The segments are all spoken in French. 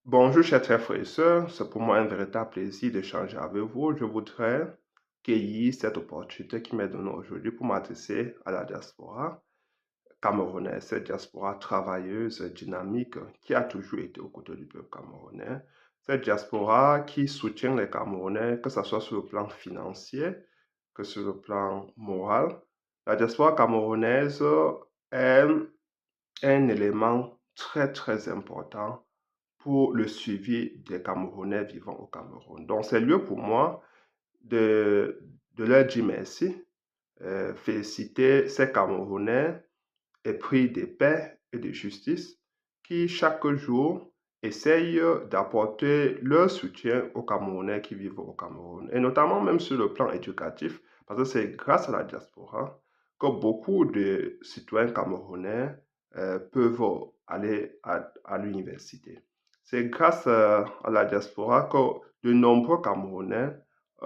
Bonjour, chers frères et sœurs, c'est pour moi un véritable plaisir d'échanger avec vous. Je voudrais cueillir cette opportunité qui m'est donnée aujourd'hui pour m'adresser à la diaspora camerounaise, cette diaspora travailleuse, dynamique, qui a toujours été aux côtés du peuple camerounais, cette diaspora qui soutient les Camerounais, que ce soit sur le plan financier, que sur le plan moral. La diaspora camerounaise est un élément très important pour le suivi des Camerounais vivant au Cameroun. Donc, c'est lieu pour moi de leur dire merci, féliciter ces Camerounais épris de paix et de justice qui, chaque jour, essayent d'apporter leur soutien aux Camerounais qui vivent au Cameroun, et notamment même sur le plan éducatif, parce que c'est grâce à la diaspora que beaucoup de citoyens camerounais peuvent aller à l'université. C'est grâce à la diaspora que de nombreux Camerounais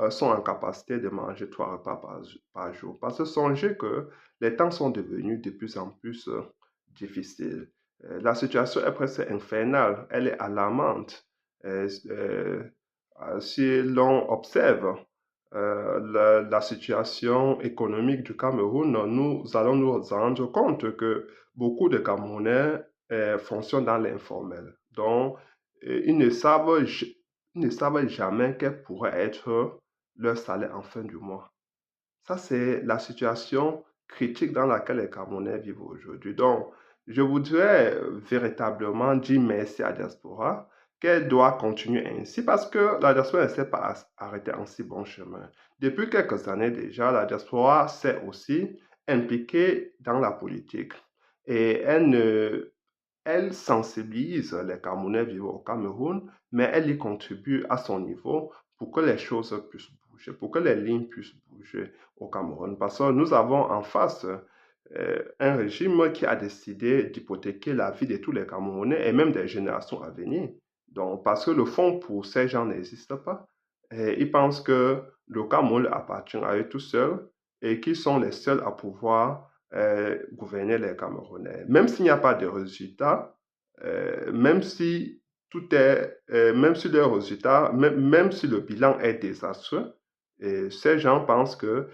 sont en capacité de manger 3 repas par jour. Parce que songez que les temps sont devenus de plus en plus difficiles. La situation est presque infernale, elle est alarmante. Si l'on observe la situation économique du Cameroun, nous allons nous rendre compte que beaucoup de Camerounais fonctionnent dans l'informel. Donc, ils ne savent, ils ne savent jamais quel pourrait être leur salaire en fin du mois. Ça, c'est la situation critique dans laquelle les Camerounais vivent aujourd'hui. Donc, je voudrais véritablement dire merci à la diaspora, qu'elle doit continuer ainsi parce que la diaspora ne s'est pas arrêtée en si bon chemin. Depuis quelques années déjà, la diaspora s'est aussi impliquée dans la politique et elle sensibilise les Camerounais vivant au Cameroun, mais elle y contribue à son niveau pour que les choses puissent bouger, pour que les lignes puissent bouger au Cameroun. Parce que nous avons en face un régime qui a décidé d'hypothéquer la vie de tous les Camerounais et même des générations à venir. Donc, parce que le fond pour ces gens n'existe pas. Et ils pensent que le Cameroun appartient à eux tout seuls et qu'ils sont les seuls à pouvoir gouverner les Camerounais. Même s'il n'y a pas de résultats, même si même si le résultat, même si le bilan est désastreux, et ces gens pensent que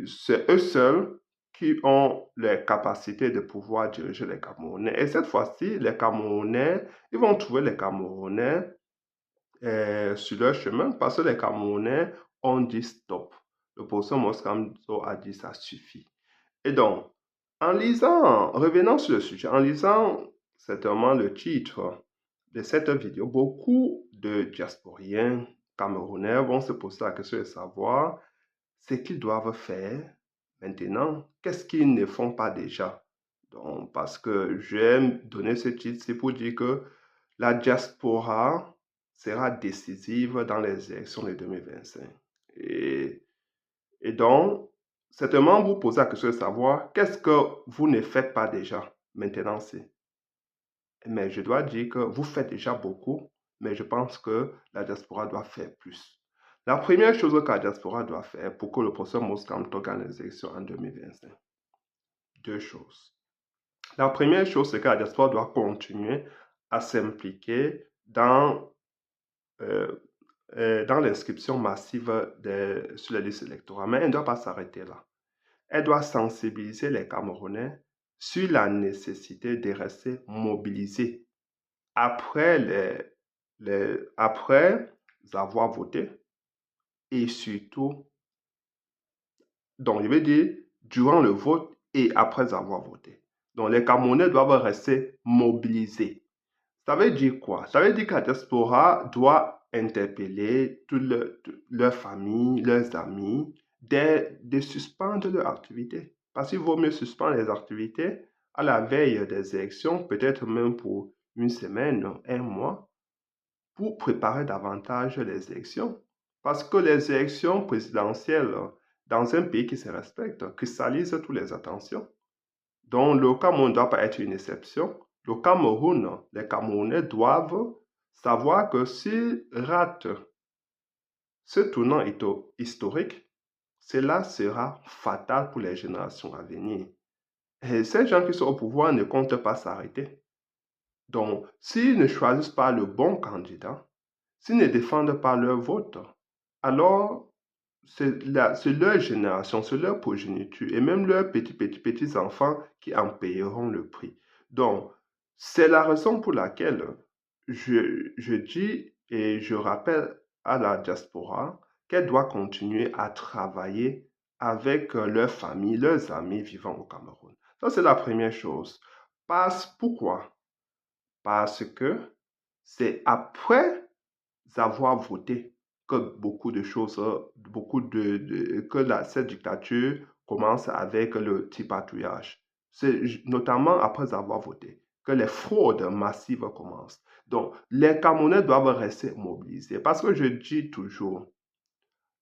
c'est eux seuls qui ont les capacités de pouvoir diriger les Camerounais. Et cette fois-ci, les Camerounais, ils vont trouver les Camerounais sur leur chemin parce que les Camerounais ont dit stop. Le professeur Moscamzo a dit ça suffit. Et donc, revenant sur le sujet, en lisant certainement le titre de cette vidéo, beaucoup de diasporiens camerounais vont se poser la question de savoir ce qu'ils doivent faire maintenant, qu'est-ce qu'ils ne font pas déjà. Donc, parce que j'aime donner ce titre, c'est pour dire que la diaspora sera décisive dans les élections de 2025. Et donc, certainement, vous posez la question de savoir qu'est-ce que vous ne faites pas déjà. Maintenant, c'est. Mais je dois dire que vous faites déjà beaucoup, mais je pense que la diaspora doit faire plus. La première chose que la diaspora doit faire pour que le professeur Moscamto gagne les élections en 2025, deux choses. La première chose, c'est que la diaspora doit continuer à s'impliquer euh, dans l'inscription massive sur les listes électorales. Mais elle ne doit pas s'arrêter là. Elle doit sensibiliser les Camerounais sur la nécessité de rester mobilisés après, après avoir voté et surtout, donc je veux dire, durant le vote et après avoir voté. Donc les Camerounais doivent rester mobilisés. Ça veut dire quoi? Ça veut dire que la diaspora doit interpeller toute leur famille, leurs amis, de suspendre leur activité. Parce qu'il vaut mieux suspendre les activités à la veille des élections, peut-être même pour une semaine, un mois, pour préparer davantage les élections. Parce que les élections présidentielles dans un pays qui se respecte cristallisent toutes les attentions. Donc, le Cameroun ne doit pas être une exception. Le Cameroun, les Camerounais doivent savoir que s'ils ratent ce tournant historique, cela sera fatal pour les générations à venir. Et ces gens qui sont au pouvoir ne comptent pas s'arrêter. Donc, s'ils ne choisissent pas le bon candidat, s'ils ne défendent pas leur vote, alors c'est leur génération, c'est leur progéniture et même leurs petits-enfants qui en payeront le prix. Donc, c'est la raison pour laquelle je dis et je rappelle à la diaspora qu'elle doit continuer à travailler avec leurs familles, leurs amis vivant au Cameroun. Ça, c'est la première chose. Pourquoi? Parce que c'est après avoir voté que beaucoup de choses, cette dictature commence avec le tripatouillage. C'est notamment après avoir voté que les fraudes massives commencent. Donc, les Camerounais doivent rester mobilisés parce que je dis toujours,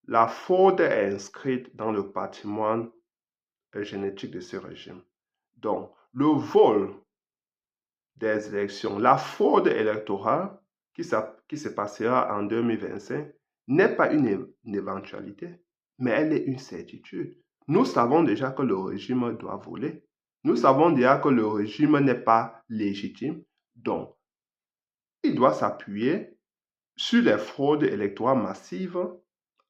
la fraude est inscrite dans le patrimoine génétique de ce régime. Donc, le vol des élections, la fraude électorale qui se passera en 2025 n'est pas une éventualité, mais elle est une certitude. Nous savons déjà que le régime doit voler. Nous savons déjà que le régime n'est pas légitime. Donc, il doit s'appuyer sur les fraudes électorales massives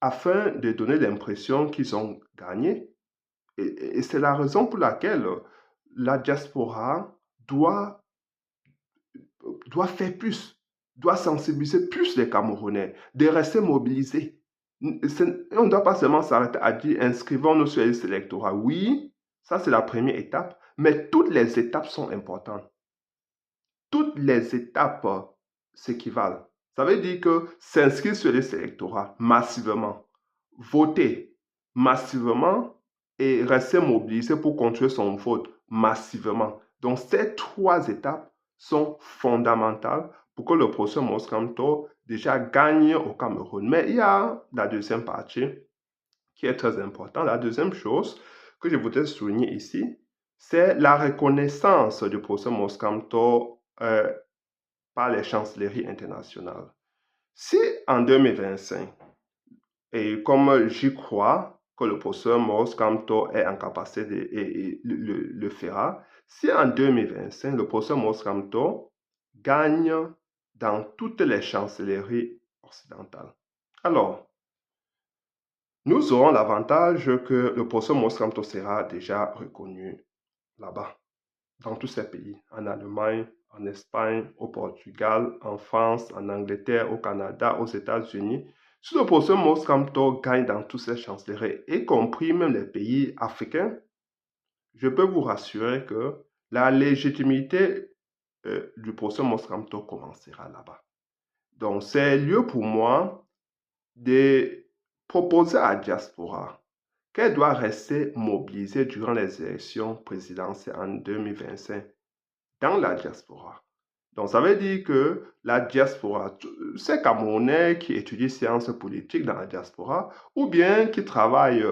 afin de donner l'impression qu'ils ont gagné. Et c'est la raison pour laquelle la diaspora doit faire plus, doit sensibiliser plus les Camerounais, de rester mobilisés. On ne doit pas seulement s'arrêter à dire inscrivons-nous sur les listes électorales. Oui, ça c'est la première étape, mais toutes les étapes sont importantes. Toutes les étapes s'équivalent. Ça veut dire que s'inscrire sur les listes électorales massivement, voter massivement et rester mobilisé pour contrôler son vote massivement. Donc, ces trois étapes sont fondamentales pour que le processus Moscamto déjà gagne au Cameroun. Mais il y a la deuxième partie qui est très importante. La deuxième chose que je voudrais souligner ici, c'est la reconnaissance du processus Moscamto par les chancelleries internationales. Si en 2025, et comme j'y crois que le professeur Maurice Kamto est en capacité et le fera, si en 2025, le professeur Maurice Kamto gagne dans toutes les chancelleries occidentales, alors nous aurons l'avantage que le professeur Maurice Kamto sera déjà reconnu là-bas, dans tous ces pays, en Allemagne, en Espagne, au Portugal, en France, en Angleterre, au Canada, aux États-Unis. Si le professeur Moscamto gagne dans toutes ces chancelleries, y compris même les pays africains, je peux vous rassurer que la légitimité du professeur Moscamto commencera là-bas. Donc, c'est lieu pour moi de proposer à la diaspora qu'elle doit rester mobilisée durant les élections présidentielles en 2025 dans la diaspora. Donc, ça veut dire que la diaspora, ces Camerounais qui étudient sciences politiques dans la diaspora, ou bien qui travaillent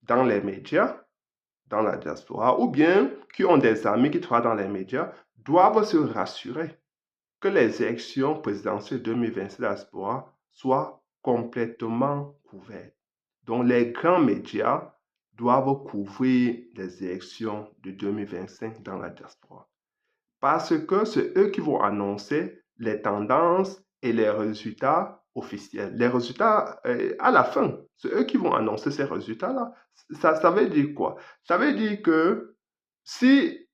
dans les médias, dans la diaspora, ou bien qui ont des amis qui travaillent dans les médias, doivent se rassurer que les élections présidentielles 2026 de la diaspora soient complètement couvertes. Donc, les grands médias doivent couvrir les élections de 2025 dans la diaspora. Parce que c'est eux qui vont annoncer les tendances et les résultats officiels. Les résultats, à la fin, c'est eux qui vont annoncer ces résultats-là. Ça veut dire quoi? Ça veut dire que si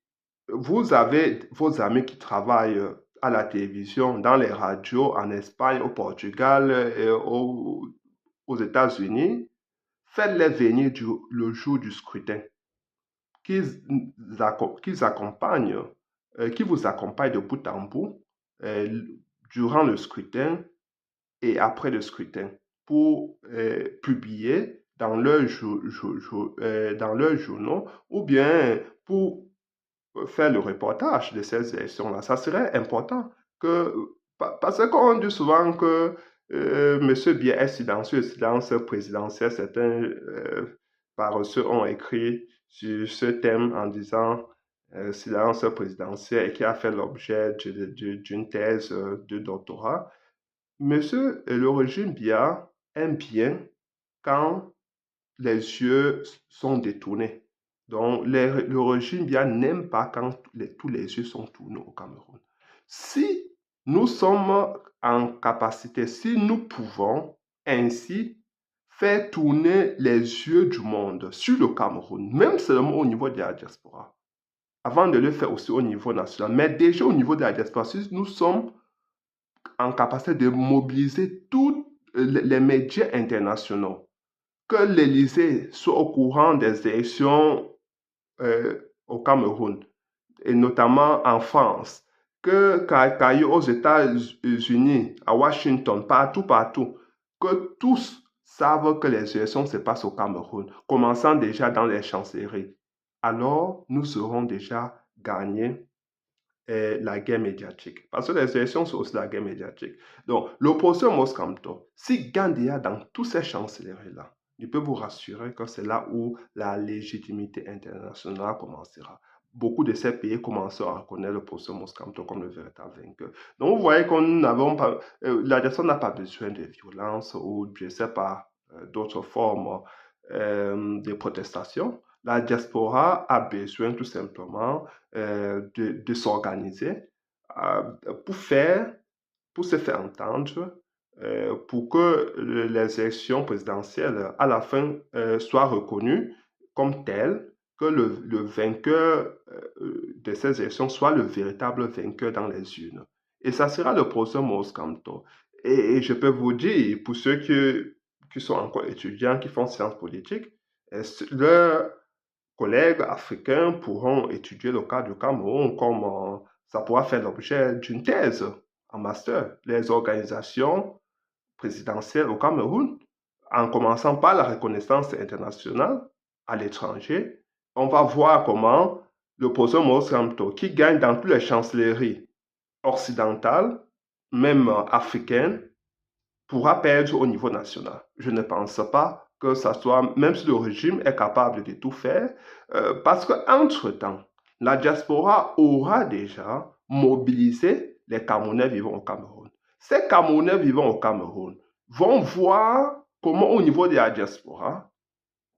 vous avez vos amis qui travaillent à la télévision, dans les radios, en Espagne, au Portugal, aux États-Unis, faites-les venir le jour du scrutin, qu'ils accompagnent, qui vous accompagnent de bout en bout durant le scrutin et après le scrutin pour publier dans dans leurs journaux ou bien pour faire le reportage de ces élections-là. Ça serait important que, parce qu'on dit souvent que M. Biya est silencieux, silence présidentiel. Certains paresseux ont écrit sur ce thème en disant silence présidentiel et qui a fait l'objet d'une thèse de doctorat. Monsieur le régime Biya aime bien quand les yeux sont détournés. Donc, le régime bien n'aime pas quand tous les yeux sont tournés au Cameroun. Si nous sommes en capacité, si nous pouvons ainsi faire tourner les yeux du monde sur le Cameroun, même seulement au niveau de la diaspora, avant de le faire aussi au niveau national, mais déjà au niveau de la diaspora, si nous sommes en capacité de mobiliser tous les médias internationaux, que l'Élysée soit au courant des élections au Cameroun, et notamment en France, qu'aille aux États-Unis, à Washington, partout, que tous savent que les élections se passent au Cameroun, commençant déjà dans les chancelleries. Alors, nous aurons déjà gagné la guerre médiatique. Parce que les élections, c'est aussi la guerre médiatique. Donc, l'opposition Moscamto, si Gandhi dans toutes ces chancelleries-là, je peux vous rassurer que c'est là où la légitimité internationale commencera. Beaucoup de ces pays commencent à reconnaître l'opposition Moscamto comme le véritable vainqueur. Donc, vous voyez qu'on n'avons pas, la nation n'a pas besoin de violence ou, je ne sais pas, d'autres formes de protestation. La diaspora a besoin tout simplement de s'organiser euh, pour faire, pour se faire entendre, pour que les élections présidentielles à la fin soient reconnues comme telles, que le vainqueur de ces élections soit le véritable vainqueur dans les urnes. Et ça sera le professeur Maurice Kamto. Et je peux vous dire, pour ceux qui sont encore étudiants, qui font sciences politiques, leur collègues africains pourront étudier le cas du Cameroun comme ça pourra faire l'objet d'une thèse en master. Les organisations présidentielles au Cameroun, en commençant par la reconnaissance internationale à l'étranger, on va voir comment le président Maurice Kamto, qui gagne dans toutes les chancelleries occidentales, même africaines, pourra perdre au niveau national. Je ne pense pas que ça soit, même si le régime est capable de tout faire, parce qu'entre-temps, la diaspora aura déjà mobilisé les Camerounais vivant au Cameroun. Ces Camerounais vivant au Cameroun vont voir comment au niveau de la diaspora,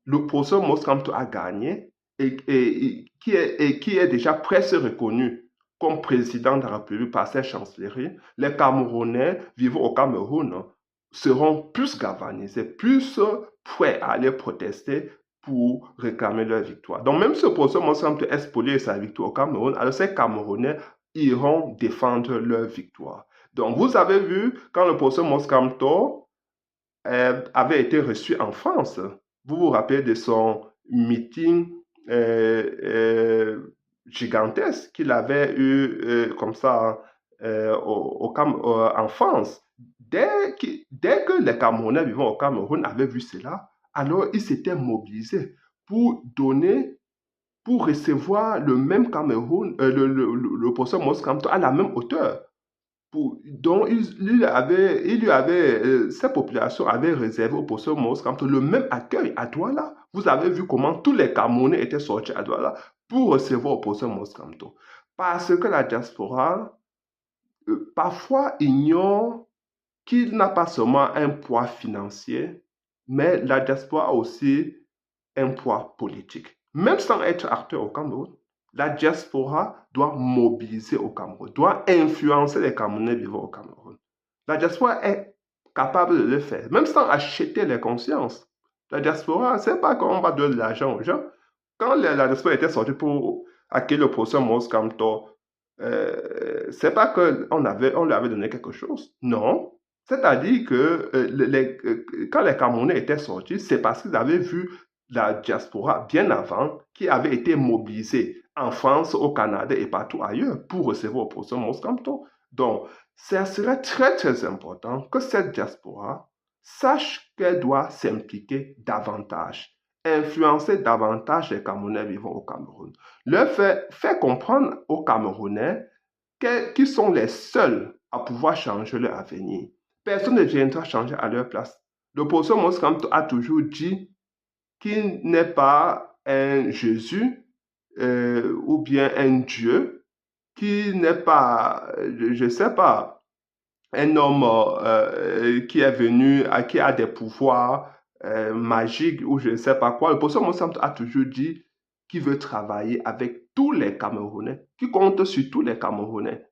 le professeur Moscamto a gagné et qui est déjà presque reconnu comme président de la République par ses chancelleries. Les Camerounais vivant au Cameroun seront plus galvanisés, plus prêts à aller protester pour réclamer leur victoire. Donc même si le professeur Moscamto est spolié sa victoire au Cameroun, alors ces Camerounais iront défendre leur victoire. Donc vous avez vu, quand le professeur Moscamto avait été reçu en France. Vous vous rappelez de son meeting gigantesque qu'il avait eu comme ça en France. Dès que les Camerounais vivant au Cameroun avaient vu cela, alors ils s'étaient mobilisés pour donner, pour recevoir le même Cameroun, le professeur Moscamto à la même hauteur. Donc, ces populations avaient réservé au professeur Maurice Kamto le même accueil à Douala. Vous avez vu comment tous les Camerounais étaient sortis à Douala pour recevoir au professeur Maurice Kamto. Parce que la diaspora, parfois, ignore qu'il n'a pas seulement un poids financier, mais la diaspora a aussi un poids politique. Même sans être acteur au Cameroun, la diaspora doit mobiliser au Cameroun, doit influencer les Camerounais vivant au Cameroun. La diaspora est capable de le faire, même sans acheter les consciences. La diaspora, c'est pas qu'on va donner de l'argent aux gens. Quand la diaspora était sortie pour accueillir le professeur Maurice Kamto, c'est pas qu'on lui avait donné quelque chose. Non. C'est-à-dire que quand les Camerounais étaient sortis, c'est parce qu'ils avaient vu la diaspora bien avant qui avait été mobilisée en France, au Canada et partout ailleurs pour recevoir le professeur Maurice Kamto. Donc, ça serait très, très important que cette diaspora sache qu'elle doit s'impliquer davantage, influencer davantage les Camerounais vivant au Cameroun. Leur faire comprendre aux Camerounais qu'ils sont les seuls à pouvoir changer leur avenir. Personne ne viendra changer à leur place. Le professeur Maurice Kamto a toujours dit qu'il n'est pas un Jésus ou bien un Dieu, qui n'est pas, je ne sais pas, un homme qui est venu, qui a des pouvoirs magiques ou je ne sais pas quoi. Le professeur Moussam a toujours dit qu'il veut travailler avec tous les Camerounais, qui compte sur tous les Camerounais.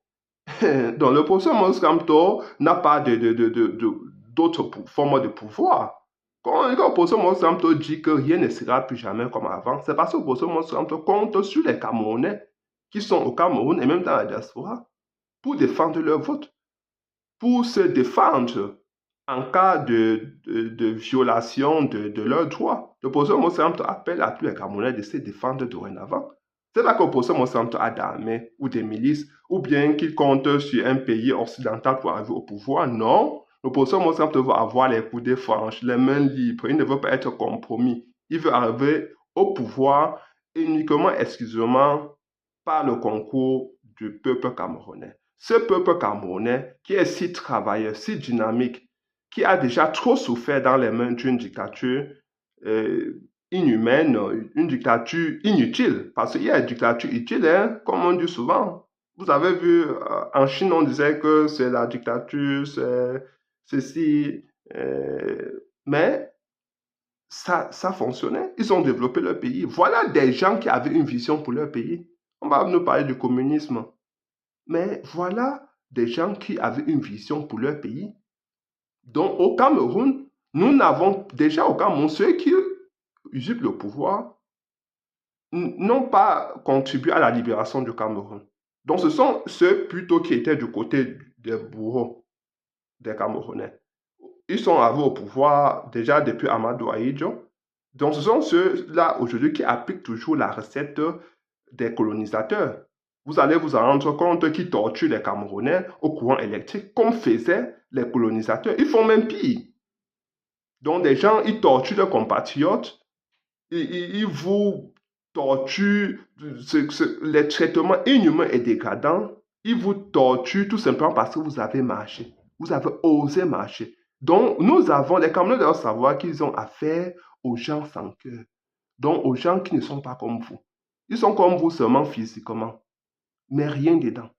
Donc, le professeur Maurice Kamto n'a pas d'autres formes de pouvoir. Quand le professeur Maurice Kamto dit que rien ne sera plus jamais comme avant, c'est parce que le professeur Maurice Kamto compte sur les Camerounais qui sont au Cameroun et même dans la diaspora pour défendre leur vote, pour se défendre en cas de violation de leurs droits. Le professeur Maurice Kamto appelle à tous les Camerounais de se défendre dorénavant. C'est pas que le professeur Monsanto a d'armée ou des milices, ou bien qu'il compte sur un pays occidental pour arriver au pouvoir. Non, le professeur Monsanto veut avoir les coudées franches, les mains libres. Il ne veut pas être compromis. Il veut arriver au pouvoir uniquement, exclusivement, par le concours du peuple camerounais. Ce peuple camerounais qui est si travailleur, si dynamique, qui a déjà trop souffert dans les mains d'une dictature inhumaine, une dictature inutile. Parce qu'il y a une dictature utile, hein, comme on dit souvent. Vous avez vu, en Chine, on disait que c'est la dictature, c'est ceci. Mais ça fonctionnait. Ils ont développé leur pays. Voilà des gens qui avaient une vision pour leur pays. On va nous parler du communisme. Mais voilà des gens qui avaient une vision pour leur pays. Donc, au Cameroun, nous n'avons déjà au Cameroun ceux qui usurpent le pouvoir n'ont pas contribué à la libération du Cameroun. Donc, ce sont ceux plutôt qui étaient du côté des bourreaux des Camerounais. Ils sont arrivés au pouvoir déjà depuis Amadou Ahidjo. Donc, ce sont ceux-là aujourd'hui qui appliquent toujours la recette des colonisateurs. Vous allez vous en rendre compte qu'ils torturent les Camerounais au courant électrique, comme faisaient les colonisateurs. Ils font même pire. Donc, des gens, ils torturent leurs compatriotes, ils vous torturent, les traitements inhumains et dégradants, ils vous torturent tout simplement parce que vous avez marché. Vous avez osé marcher. Donc, les Camerounais doivent savoir qu'ils ont affaire aux gens sans cœur. Donc, aux gens qui ne sont pas comme vous. Ils sont comme vous seulement physiquement, mais rien dedans.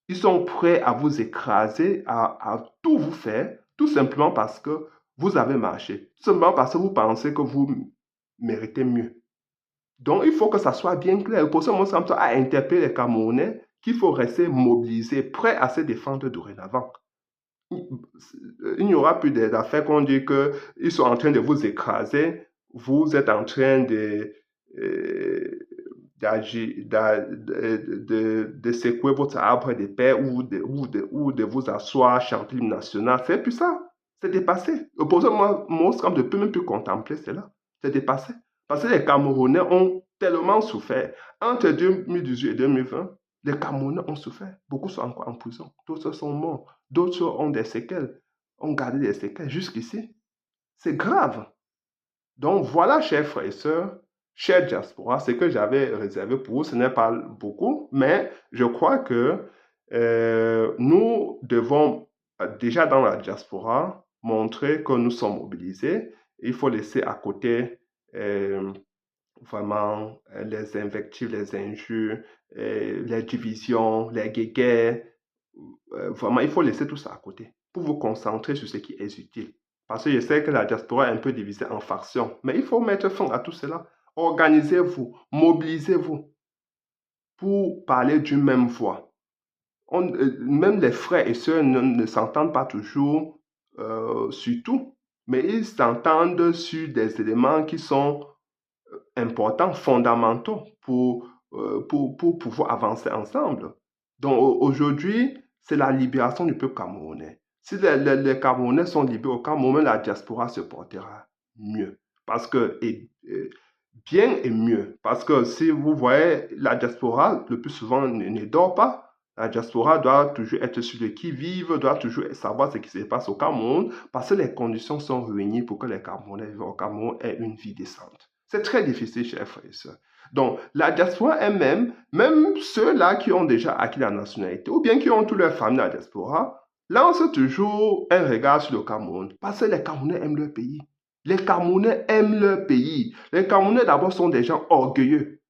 Ils sont prêts à vous écraser, à tout vous faire, tout simplement parce que vous avez marché. Tout simplement parce que vous pensez que vous méritez mieux. Donc, il faut que ça soit bien clair. Pour ça, moi, ça a interpellé les Camerounais qu'il faut rester mobilisés, prêts à se défendre dorénavant. Il n'y aura plus d'affaires qu'on dit qu'ils sont en train de vous écraser, vous êtes en train de secouer votre arbre de paix ou de vous asseoir, chanter l'hymne national. C'est plus ça. C'est dépassé. Pour ça, moi, je ne peux même plus contempler cela. C'est dépassé. Parce que les Camerounais ont tellement souffert. Entre 2018 et 2020, les Camerounais ont souffert. Beaucoup sont encore en prison. D'autres sont morts. D'autres ont des séquelles. Ont gardé des séquelles jusqu'ici. C'est grave. Donc voilà, chers frères et sœurs, chers diaspora, ce que j'avais réservé pour vous, ce n'est pas beaucoup, mais je crois que nous devons déjà dans la diaspora montrer que nous sommes mobilisés. Il faut laisser à côté vraiment les invectives, les injures, les divisions, les guéguerres. Vraiment, il faut laisser tout ça à côté pour vous concentrer sur ce qui est utile. Parce que je sais que la diaspora est un peu divisée en factions, mais il faut mettre fin à tout cela. Organisez-vous, mobilisez-vous pour parler d'une même voix. Même les frères et sœurs ne s'entendent pas toujours sur tout, mais ils s'entendent sur des éléments qui sont importants, fondamentaux pour pouvoir avancer ensemble. Donc aujourd'hui, c'est la libération du peuple camerounais. Si les Camerounais sont libérés au Cameroun, la diaspora se portera mieux. Parce que, bien et mieux. Parce que si vous voyez, la diaspora, le plus souvent, ne dort pas. La diaspora doit toujours être sur le qui-vive, doit toujours savoir ce qui se passe au Cameroun, parce que les conditions sont réunies pour que les Camerounais vivent au Cameroun aient une vie décente. C'est très difficile, chers frères et sœurs. Donc, la diaspora elle-même, même ceux-là qui ont déjà acquis la nationalité, ou bien qui ont toute leur famille dans la diaspora, lancent toujours un regard sur le Cameroun, parce que les Camerounais aiment leur pays. Les Camerounais aiment leur pays. Les Camerounais, d'abord, sont des gens orgueilleux.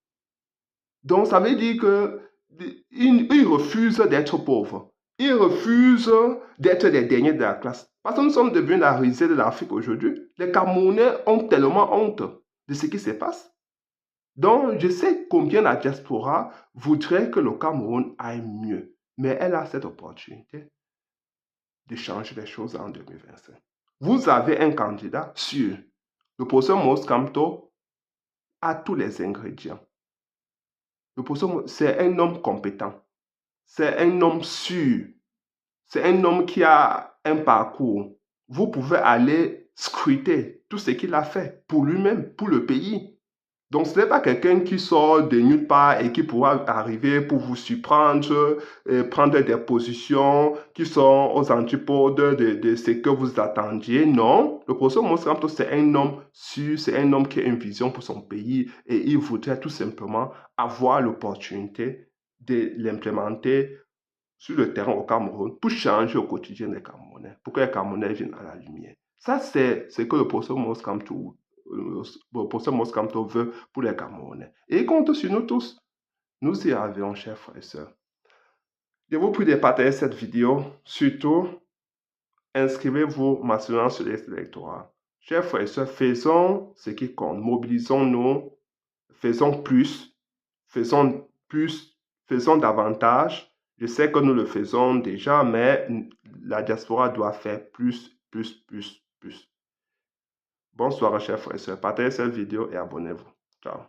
Donc, ça veut dire qu'ils refusent d'être pauvres. Ils refusent d'être les derniers de la classe. Parce que nous sommes devenus la risée de l'Afrique aujourd'hui. Les Camerounais ont tellement honte de ce qui se passe. Donc, je sais combien la diaspora voudrait que le Cameroun aille mieux. mais elle a cette opportunité de changer les choses en 2025. Vous avez un candidat sûr. Le professeur Maurice Kamto a tous les ingrédients. Le professeur, c'est un homme compétent. C'est un homme sûr. C'est un homme qui a un parcours. Vous pouvez aller scruter tout ce qu'il a fait pour lui-même, pour le pays. Donc, ce n'est pas quelqu'un qui sort de nulle part et qui pourra arriver pour vous surprendre, prendre des positions qui sont aux antipodes de ce que vous attendiez. Non, le professeur Maurice Kamto, c'est un homme sûr, c'est un homme qui a une vision pour son pays et il voudrait tout simplement avoir l'opportunité de l'implémenter sur le terrain au Cameroun pour changer au quotidien des Camerounais, pour que les Camerounais viennent à la lumière. Ça, c'est ce que le professeur Maurice Kamto veut pour les Camerounais. Et il compte sur nous tous. Nous y arriverons, chers frères et sœurs. Je vous prie de partager cette vidéo. Surtout, inscrivez-vous maintenant sur les listes électorales. Chers frères et sœurs, faisons ce qui compte. Mobilisons-nous. Faisons plus. Faisons plus. Faisons davantage. Je sais que nous le faisons déjà, mais la diaspora doit faire plus. Bonsoir, chers frères et sœurs. Partagez cette vidéo et abonnez-vous. Ciao.